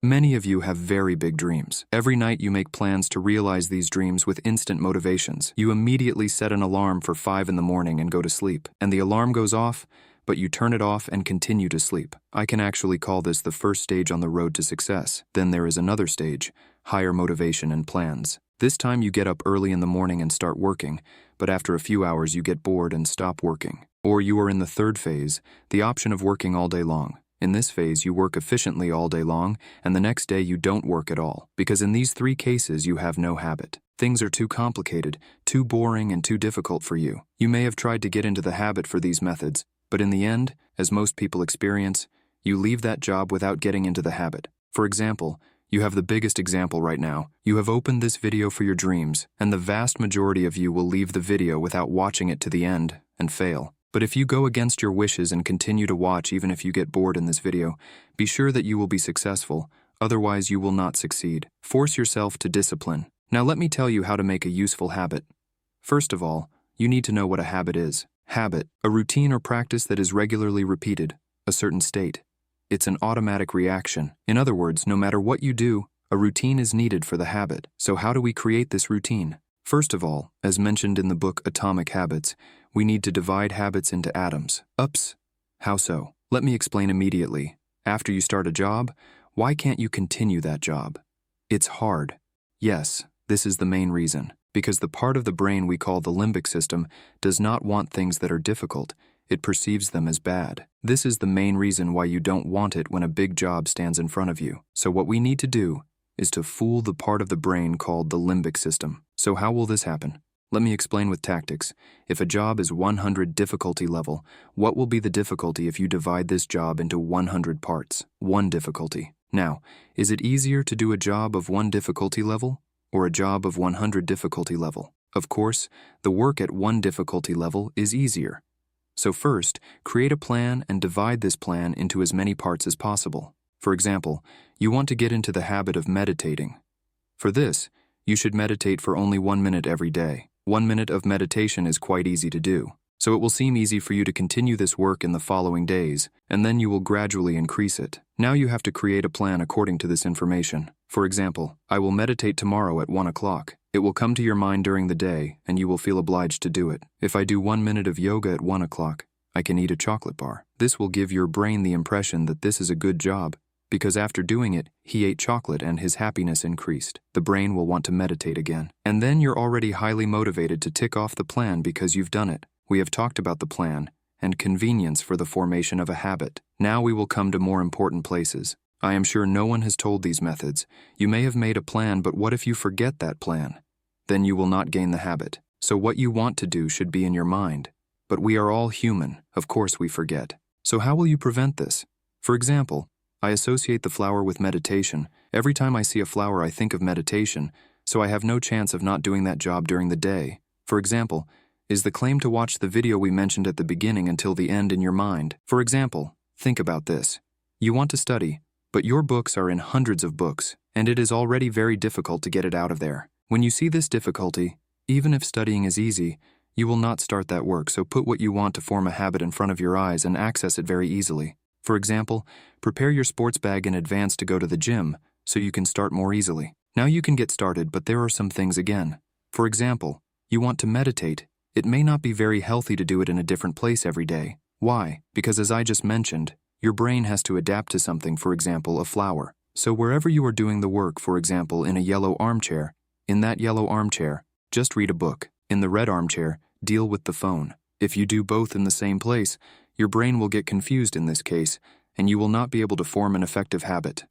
Many of you have very big dreams. Every night you make plans to realize these dreams with instant motivations. You immediately set an alarm for 5 in the morning and go to sleep. And the alarm goes off, but you turn it off and continue to sleep. I can actually call this the first stage on the road to success. Then there is another stage, higher motivation and plans. This time you get up early in the morning and start working, but after a few hours you get bored and stop working. Or you are in the third phase, the option of working all day long. In this phase, you work efficiently all day long, and the next day you don't work at all, because in these 3 cases you have no habit. Things are too complicated, too boring, and too difficult for you. You may have tried to get into the habit for these methods, but in the end, as most people experience, you leave that job without getting into the habit. For example, you have the biggest example right now. You have opened this video for your dreams, and the vast majority of you will leave the video without watching it to the end and fail. But if you go against your wishes and continue to watch even if you get bored in this video, be sure that you will be successful, otherwise you will not succeed. Force yourself to discipline. Now let me tell you how to make a useful habit. First of all, you need to know what a habit is. Habit, a routine or practice that is regularly repeated, a certain state. It's an automatic reaction. In other words, no matter what you do, a routine is needed for the habit. So how do we create this routine? First of all, as mentioned in the book Atomic Habits, we need to divide habits into atoms. Ups. How so? Let me explain immediately. After you start a job, why can't you continue that job? It's hard. Yes, this is the main reason. Because the part of the brain we call the limbic system does not want things that are difficult. It perceives them as bad. This is the main reason why you don't want it when a big job stands in front of you. So what we need to do is to fool the part of the brain called the limbic system. So how will this happen? Let me explain with tactics. If a job is 100 difficulty level, what will be the difficulty if you divide this job into 100 parts? 1 difficulty. Now, is it easier to do a job of 1 difficulty level or a job of 100 difficulty level? Of course, the work at 1 difficulty level is easier. So first, create a plan and divide this plan into as many parts as possible. For example, you want to get into the habit of meditating. For this, you should meditate for only 1 minute every day. 1 minute of meditation is quite easy to do, so it will seem easy for you to continue this work in the following days, and then you will gradually increase it. Now you have to create a plan according to this information. For example, I will meditate tomorrow at 1 o'clock. It will come to your mind during the day, and you will feel obliged to do it. If I do 1 minute of yoga at 1 o'clock, I can eat a chocolate bar. This will give your brain the impression that this is a good job, because after doing it, he ate chocolate and his happiness increased. The brain will want to meditate again. And then you're already highly motivated to tick off the plan because you've done it. We have talked about the plan and convenience for the formation of a habit. Now we will come to more important places. I am sure no one has told these methods. You may have made a plan, but what if you forget that plan? Then you will not gain the habit. So what you want to do should be in your mind. But we are all human. Of course we forget. So how will you prevent this? For example, I associate the flower with meditation. Every time I see a flower, I think of meditation, so I have no chance of not doing that job during the day. For example, is the claim to watch the video we mentioned at the beginning until the end in your mind? For example, think about this. You want to study, but your books are in hundreds of books, and it is already very difficult to get it out of there. When you see this difficulty, even if studying is easy, you will not start that work, so put what you want to form a habit in front of your eyes and access it very easily. For example, prepare your sports bag in advance to go to the gym so you can start more easily. Now you can get started, but there are some things again. For example, you want to meditate. It may not be very healthy to do it in a different place every day. Why? Because as I just mentioned, your brain has to adapt to something, for example, a flower. So wherever you are doing the work, for example, in a yellow armchair, in that yellow armchair, just read a book. In the red armchair, deal with the phone. If you do both in the same place, your brain will get confused in this case, and you will not be able to form an effective habit.